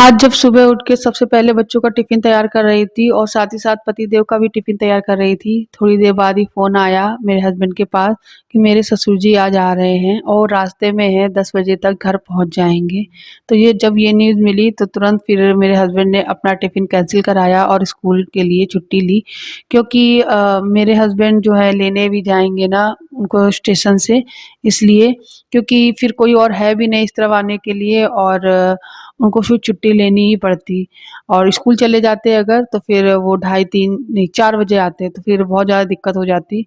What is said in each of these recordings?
आज जब सुबह उठ के सबसे पहले बच्चों का टिफ़िन तैयार कर रही थी और साथ ही साथ पतिदेव का भी टिफ़िन तैयार कर रही थी, थोड़ी देर बाद ही फ़ोन आया मेरे हस्बैंड के पास कि मेरे ससुर जी आज आ रहे हैं और रास्ते में हैं 10 बजे तक घर पहुँच जाएँगे। तो जब ये न्यूज़ मिली तो तुरंत फिर मेरे हस्बैंड ने अपना टिफ़िन कैंसल कराया और स्कूल के लिए छुट्टी ली क्योंकि मेरे हस्बैंड जो है लेने भी जाएँगे ना उनको स्टेशन से इसलिए क्योंकि फिर कोई और है भी नहीं इस तरफ आने के लिए और उनको फिर छुट्टी लेनी ही पड़ती और स्कूल चले जाते अगर तो फिर वो ढाई 3 नहीं 4 बजे आते तो फिर बहुत ज़्यादा दिक्कत हो जाती।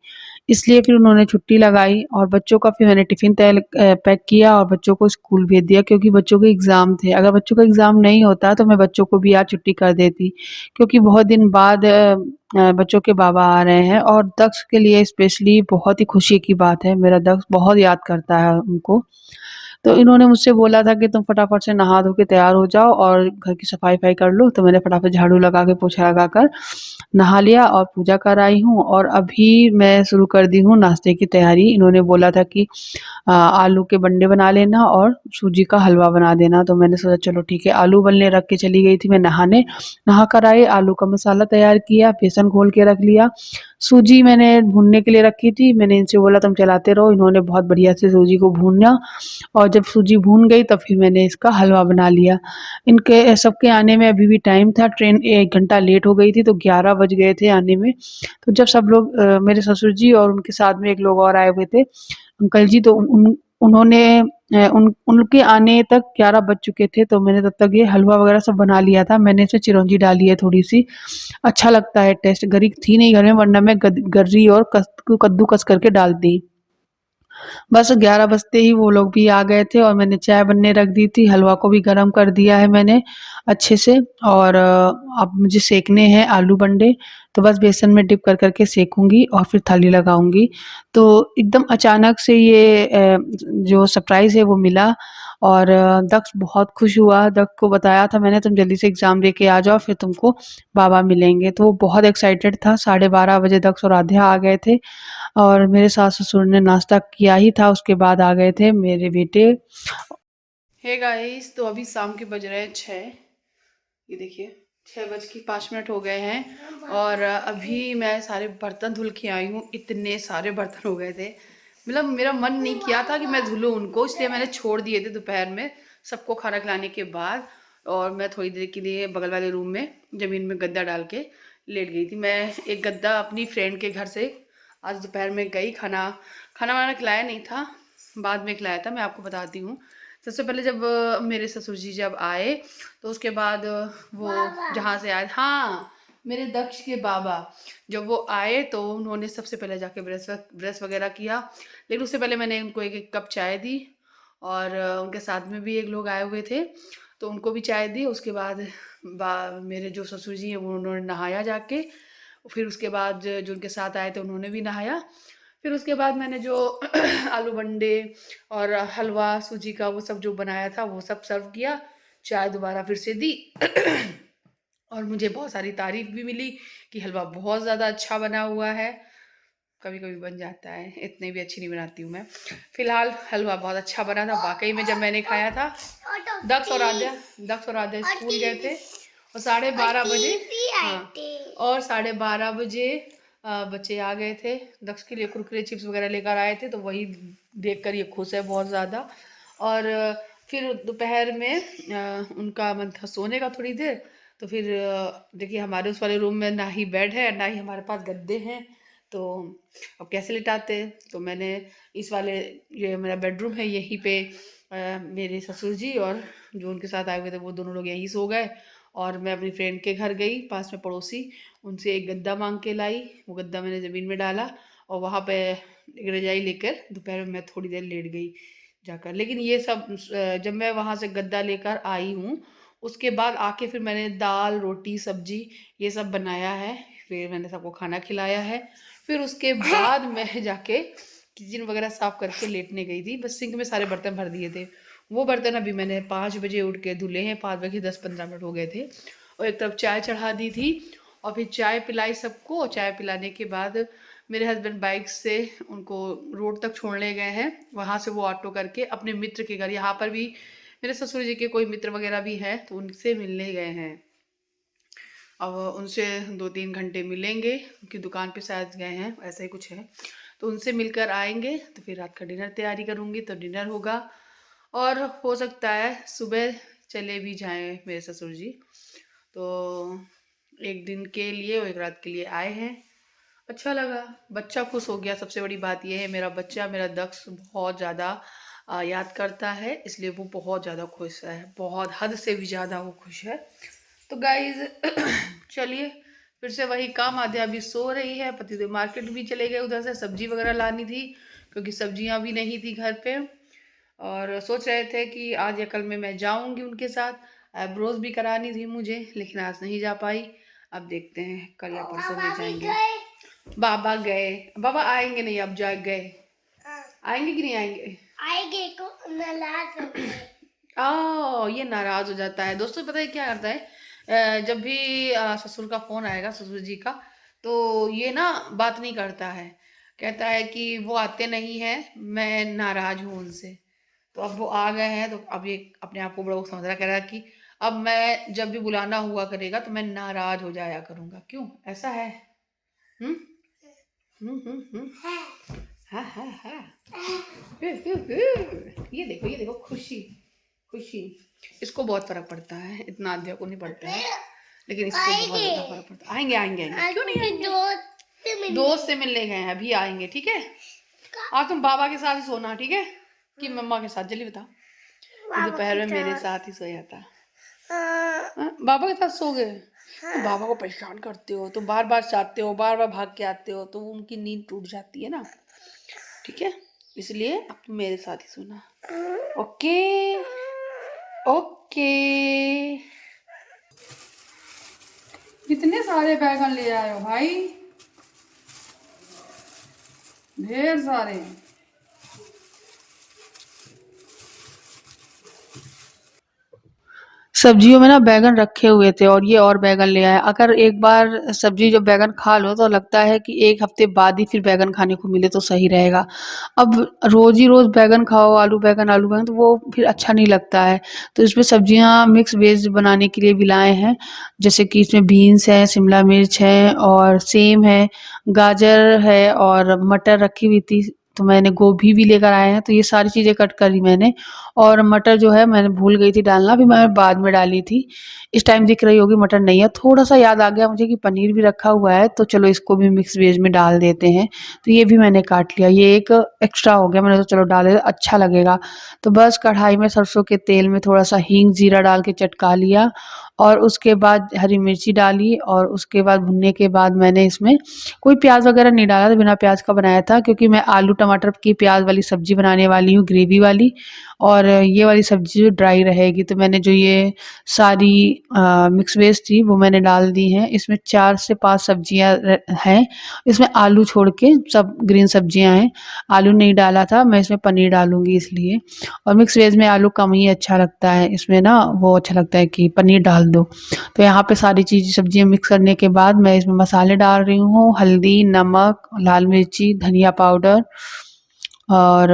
इसलिए फिर उन्होंने छुट्टी लगाई और बच्चों का फिर मैंने टिफ़िन पैक किया और बच्चों को स्कूल भेज दिया क्योंकि बच्चों के एग्ज़ाम थे। अगर बच्चों का एग्ज़ाम नहीं होता तो मैं बच्चों को भी आज छुट्टी कर देती क्योंकि बहुत दिन बाद बच्चों के बाबा आ रहे हैं और दक्ष के लिए स्पेशली बहुत ही खुशी की बात है। मेरा दक्ष बहुत याद करता है उनको। तो इन्होंने मुझसे बोला था कि तुम फटाफट से नहा धो के तैयार हो जाओ और घर की सफाई-वफाई कर लो, तो मैंने फटाफट झाड़ू लगा के पोछा लगाकर नहा लिया और पूजा कर आई हूँ और अभी मैं शुरू कर दी हूँ नाश्ते की तैयारी। इन्होंने बोला था कि आलू के बंडे बना लेना और सूजी का हलवा बना देना, तो मैंने सोचा चलो ठीक है, आलू उबलने रख के चली गई थी मैं नहाने। नहा कर आई, आलू का मसाला तैयार किया, बेसन घोल के रख लिया। सूजी मैंने भूनने के लिए रखी थी, मैंने इनसे बोला तुम चलाते रहो, इन्होंने बहुत बढ़िया से सूजी को भूना और जब सूजी भून गई तब फिर मैंने इसका हलवा बना लिया। इनके सबके आने में अभी भी टाइम था, ट्रेन 1 घंटा लेट हो गई थी तो 11 बज गए थे आने में। तो जब सब लोग मेरे ससुर जी और उनके साथ में एक लोग और आए हुए थे, अंकल जी तो उन्होंने उनके आने तक 11 बज चुके थे तो मैंने तब तक ये हलवा वगैरह सब बना लिया था। मैंने इसमें चिरौंजी डाली है थोड़ी-सी, अच्छा लगता है टेस्ट। गरी थी नहीं घर में वरना मैं गर्री और कद्दूकस करके डालती। बस 11 बजते ही वो लोग भी आ गए थे और मैंने चाय बनने रख दी थी, हलवा को भी गरम कर दिया है मैंने अच्छे से और अब मुझे सेकने हैं आलू बंडे, तो बस बेसन में डिप कर के सेकूँगी और फिर थाली लगाऊँगी। तो एकदम अचानक से ये जो सरप्राइज़ है वो मिला और दक्ष बहुत खुश हुआ, दक्ष को बताया था मैंने तुम जल्दी से एग्ज़ाम दे के आ जाओ फिर तुमको बाबा मिलेंगे, तो वो बहुत एक्साइटेड था। 12:30 बजे दक्ष और आध्या आ गए थे और मेरे सास-ससुर ने नाश्ता किया ही था, उसके बाद आ गए थे मेरे बेटे। हे गाइस, तो अभी शाम के बज रहे हैं 6, ये देखिए 6 बज के 5 मिनट हो गए हैं और अभी मैं सारे बर्तन धुल के आई हूँ। इतने सारे बर्तन हो गए थे, मतलब मेरा मन नहीं किया था कि मैं धुलूँ उनको, इसलिए मैंने छोड़ दिए थे दोपहर में सबको खाना खिलाने के बाद और मैं थोड़ी देर के लिए बगल वाले रूम में ज़मीन में गद्दा डाल के लेट गई थी। मैं एक गद्दा अपनी फ्रेंड के घर से आज दोपहर में गई, खाना वाना खिलाया नहीं था, बाद में खिलाया था, मैं आपको बताती हूँ। सबसे पहले जब मेरे ससुर जी जब आए तो उसके बाद वो जहाँ से आए, हाँ मेरे दक्ष के बाबा जब वो आए तो उन्होंने सबसे पहले जाके ब्रश वगैरह किया, लेकिन उससे पहले मैंने उनको एक कप चाय दी और उनके साथ में भी एक लोग आए हुए थे तो उनको भी चाय दी। उसके बाद मेरे जो ससुर जी हैं वो उन्होंने नहाया जाके, फिर उसके बाद जो उनके साथ आए थे उन्होंने भी नहाया। फिर उसके बाद मैंने जो आलू बंडे और हलवा सूजी का वो सब जो बनाया था वो सब सर्व किया, चाय दोबारा फिर से दी और मुझे बहुत सारी तारीफ भी मिली कि हलवा बहुत ज़्यादा अच्छा बना हुआ है। कभी कभी बन जाता है, इतने भी अच्छी नहीं बनाती हूँ मैं। फिलहाल हलवा बहुत अच्छा बना था वाकई में। जब मैंने खाया था, दक्ष और आद्या स्कूल गए थे और 12:30 बजे, हाँ और 12:30 बजे बच्चे आ गए थे। दक्ष के लिए कुरकुरे चिप्स वगैरह लेकर आए थे तो वही देखकर ये खुश है बहुत ज़्यादा। और फिर दोपहर में उनका मन था सोने का थोड़ी देर, तो फिर देखिए हमारे उस वाले रूम में ना ही बेड है ना ही हमारे पास गद्दे हैं, तो अब कैसे लिटाते। तो मैंने इस वाले, ये मेरा बेडरूम है, यहीं पे मेरे ससुर जी और जो उनके साथ आए हुए थे वो दोनों लोग यहीं सो गए और मैं अपनी फ्रेंड के घर गई, पास में पड़ोसी, उनसे एक गद्दा मांग के लाई, वो गद्दा मैंने ज़मीन में डाला और वहाँ पे एक रजाई लेकर दोपहर में मैं थोड़ी देर लेट गई जाकर। लेकिन ये सब जब मैं वहाँ से गद्दा लेकर आई हूँ उसके बाद आके फिर मैंने दाल रोटी सब्जी ये सब बनाया है, फिर मैंने सबको खाना खिलाया है। फिर उसके बाद मैं जाके किचन वगैरह साफ करके लेटने गई थी, बस सिंक में सारे बर्तन भर दिए थे। वो बर्तन अभी मैंने 5 बजे उठ के धुले हैं, 5 बजे 10-15 मिनट हो गए थे और एक तरफ चाय चढ़ा दी थी और फिर चाय पिलाई सबको। चाय पिलाने के बाद मेरे हस्बैंड बाइक से उनको रोड तक छोड़ने गए हैं, वहाँ से वो ऑटो करके अपने मित्र के घर, यहाँ पर भी मेरे ससुर जी के कोई मित्र वगैरह भी है तो उनसे मिलने गए हैं। अब उनसे 2-3 घंटे मिलेंगे, उनकी दुकान पे शायद गए हैं, ऐसा ही कुछ है। तो उनसे मिलकर आएंगे तो फिर रात का डिनर तैयारी करूँगी, तो डिनर होगा। और हो सकता है सुबह चले भी जाएं मेरे ससुर जी। तो एक दिन के लिए और एक रात के लिए आए हैं। अच्छा लगा, बच्चा खुश हो गया। सबसे बड़ी बात यह है, मेरा बच्चा, मेरा दक्ष बहुत ज़्यादा याद करता है, इसलिए वो बहुत ज़्यादा खुश है, बहुत हद से भी ज़्यादा वो खुश है। तो गाइज चलिए फिर से वही काम, आधे अभी सो रही है, पतिदेव मार्केट भी चले गए, उधर से सब्जी वगैरह लानी थी क्योंकि सब्जियां भी नहीं थी घर पे। और सोच रहे थे कि आज या कल में मैं जाऊंगी उनके साथ, आईब्रोज भी करानी थी मुझे, लेकिन आज नहीं जा पाई। अब देखते हैं कल या परसों में जाएंगे। बाबा गए, बाबा आएंगे नहीं, अब जा गए। आएंगे कि नहीं आएंगे? आएंगे को नाराज हो गए। ये नाराज हो जाता है दोस्तों। पता है क्या करता है, जब भी ससुर का फोन आएगा, ससुर जी का, तो ये ना बात नहीं करता है, कहता है कि वो आते नहीं है, मैं नाराज हूँ उनसे। तो अब वो आ गए हैं तो अब ये अपने आप को बड़ा वो समझ रहा, कह रहा है कि अब मैं जब भी बुलाना हुआ करेगा तो मैं नाराज हो जाया करूंगा। क्यों ऐसा है? हम्म हाँ हाँ हाँ। ये देखो खुशी खुशी। इसको बहुत फर्क पड़ता है, इतना आध्या को नहीं पड़ता है, लेकिन इसको बहुत ज्यादा फर्क पड़ता है। आएंगे आएंगे आएंगे, क्यों नहीं आएंगे? दोस्त से मिलने गए हैं, अभी आएंगे, ठीक है। आज तुम बाबा के साथ ही सोना, ठीक है, कि मम्मा के साथ? जल्दी बता। दोपहर में मेरे साथ ही सोया था। बाबा के साथ सो गए? तो बाबा को परेशान करते हो, तो बार बार चाहते हो, बार बार भाग के आते हो, तो उनकी नींद टूट जाती है ना, ठीक है, इसलिए अब तुम मेरे साथ ही सोना। Okay okay. कितने सारे बैगन ले आए हो भाई, ढेर सारे। सब्जियों में ना बैगन रखे हुए थे और ये और बैगन ले आए। अगर एक बार सब्जी जब बैगन खा लो तो लगता है कि एक हफ्ते बाद ही फिर बैगन खाने को मिले तो सही रहेगा। अब रोज ही रोज बैगन खाओ, आलू बैगन, तो वो फिर अच्छा नहीं लगता है। तो इसमें सब्जियां मिक्स वेज बनाने के लिए भी लाए हैं, जैसे कि इसमें बीन्स है, शिमला मिर्च है और सेम है, गाजर है और मटर रखी हुई थी। तो मैंने गोभी भी लेकर आए हैं, तो ये सारी चीज़ें कट करी मैंने। और मटर जो है मैंने भूल गई थी डालना, अभी मैं बाद में डाली थी। इस टाइम दिख रही होगी मटर नहीं है। थोड़ा-सा याद आ गया मुझे कि पनीर भी रखा हुआ है, तो चलो इसको भी मिक्स वेज में डाल देते हैं। तो ये भी मैंने काट लिया, ये एक एक्स्ट्रा हो गया, मैंने तो चलो डाल दिया, अच्छा लगेगा। तो बस कढ़ाई में सरसों के तेल में थोड़ा-सा हींग, जीरा डाल के चटका लिया और उसके बाद हरी मिर्ची डाली और उसके बाद भुनने के बाद मैंने इसमें कोई प्याज़ वगैरह नहीं डाला था, बिना प्याज़ का बनाया था क्योंकि मैं आलू टमाटर की प्याज़ वाली सब्ज़ी बनाने वाली हूँ, ग्रेवी वाली। और ये वाली सब्ज़ी जो ड्राई रहेगी, तो मैंने जो ये सारी मिक्स वेज थी वो मैंने डाल दी हैं। इसमें 4 से 5 सब्जियाँ हैं, इसमें आलू छोड़ के सब ग्रीन सब्जियाँ हैं। आलू नहीं डाला था, मैं इसमें पनीर डालूँगी इसलिए। और मिक्स वेज में आलू कम ही अच्छा लगता है, इसमें ना वो अच्छा लगता है कि पनीर डाल दो। तो यहाँ पे सारी चीज़ सब्जियाँ मिक्स करने के बाद मैं इसमें मसाले डाल रही हूँ, हल्दी, नमक, लाल मिर्ची, धनिया पाउडर और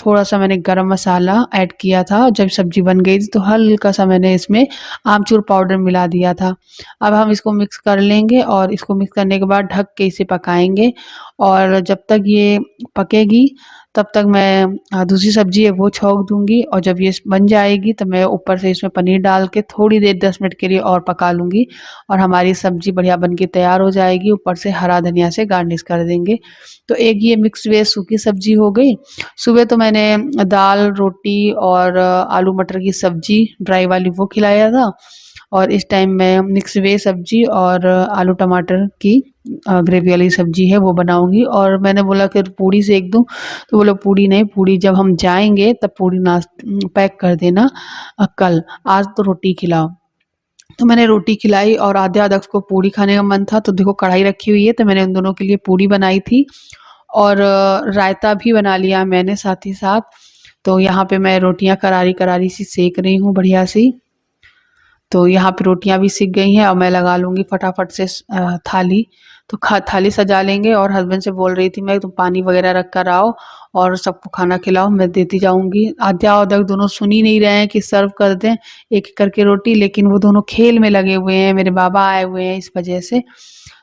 थोड़ा-सा मैंने गरम मसाला ऐड किया था। जब सब्ज़ी बन गई थी तो हल्का-सा मैंने इसमें आमचूर पाउडर मिला दिया था। अब हम इसको मिक्स कर लेंगे और इसको मिक्स करने के बाद ढक के इसे पकाएँगे और जब तक ये पकेगी तब तक मैं दूसरी सब्ज़ी है वो छौंक दूँगी और जब ये बन जाएगी तो मैं ऊपर से इसमें पनीर डाल के थोड़ी देर 10 मिनट के लिए और पका लूँगी और हमारी सब्ज़ी बढ़िया बन के तैयार हो जाएगी। ऊपर से हरा धनिया से गार्निश कर देंगे। तो एक ये मिक्स वेज सूखी सब्ज़ी हो गई। सुबह तो मैंने दाल, रोटी और आलू मटर की सब्ज़ी ड्राई वाली वो खिलाया था और इस टाइम मैं मिक्स वेज सब्ज़ी और आलू टमाटर की ग्रेवी वाली सब्ज़ी है वो बनाऊँगी। और मैंने बोला कि पूड़ी सेक दूँ, तो बोला पूड़ी नहीं, पूड़ी जब हम जाएँगे तब पूड़ी पैक कर देना कल, आज तो रोटी खिलाओ। तो मैंने रोटी खिलाई और आधे-आधे को पूड़ी खाने का मन था, तो देखो कढ़ाई रखी हुई है, तो मैंने उन दोनों के लिए पूड़ी बनाई थी और रायता भी बना लिया मैंने साथ ही साथ। तो यहाँ पे मैं रोटियाँ करारी-करारी सी सेक रही हूँ बढ़िया सी। तो यहाँ पे रोटियाँ भी सिक गई हैं और मैं लगा लूँगी फटाफट से थाली। तो थाली सजा लेंगे और हस्बैंड से बोल रही थी मैं, तुम पानी वगैरह रख कर आओ और सबको खाना खिलाओ, मैं देती जाऊँगी। आध्या और अदक दोनों सुन ही नहीं रहे हैं कि सर्व कर दें एक-एक करके रोटी, लेकिन वो दोनों खेल में लगे हुए हैं, मेरे बाबा आए हुए हैं इस वजह से।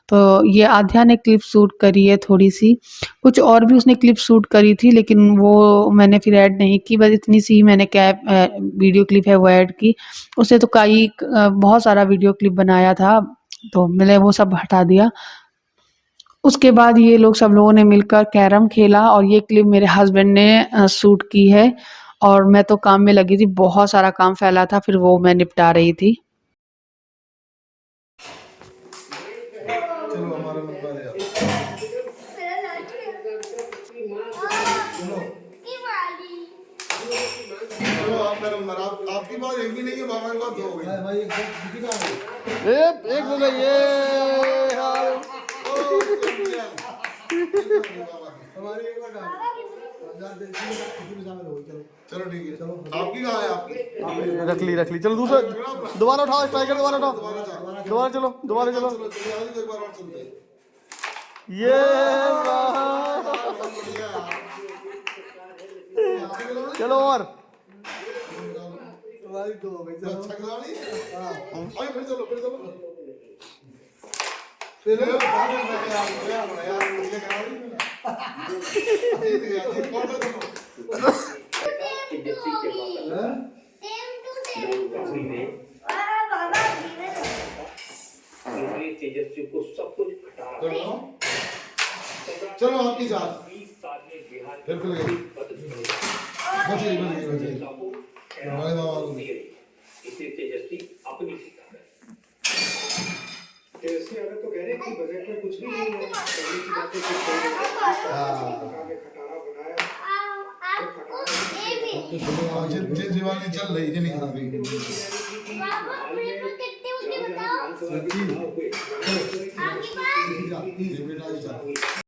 तो ये आध्या ने क्लिप शूट करी है थोड़ी-सी, कुछ और भी उसने क्लिप शूट करी थी लेकिन वो मैंने फिर ऐड नहीं की, बस इतनी सी ही मैंने वीडियो क्लिप है वो ऐड की। उसने तो बहुत सारा वीडियो क्लिप बनाया था, तो मैंने वो सब हटा दिया। उसके बाद ये लोग सब लोगों ने मिलकर कैरम खेला और ये क्लिप मेरे हस्बैंड ने शूट की है और मैं तो काम में लगी थी, बहुत सारा काम फैला था, फिर वो मैं निपटा रही थी। चलो हमारा नंबर है। चलो आपका नंबर, आपकी बात एक भी नहीं है, बाबा की बात दो हो गई भाई। एक बोले ये हमारी एक बार चलो ठीक है। चलो आपकी कहाँ है? आपकी रख ली चलो दूसरा दोबारा उठाओ, स्ट्राइकर दोबारा उठाओ, दोबारा चलो एक बार और चलते हैं। ये चलो और तुम्हारी दो हो गई। अच्छा खिलाड़ी है। फिर चलो तेजस्वी को सब कुछ चलो आपकी जात फिर खुल गई। बड़े बाबा को इसे तेजस्वी अपनी ऐसी अगर तो कह रहे कि बजट में कुछ भी नहीं है, पहले की बातें कुछ हाँ जिन जीवानी चल रही जिन खा गई नहीं बेटा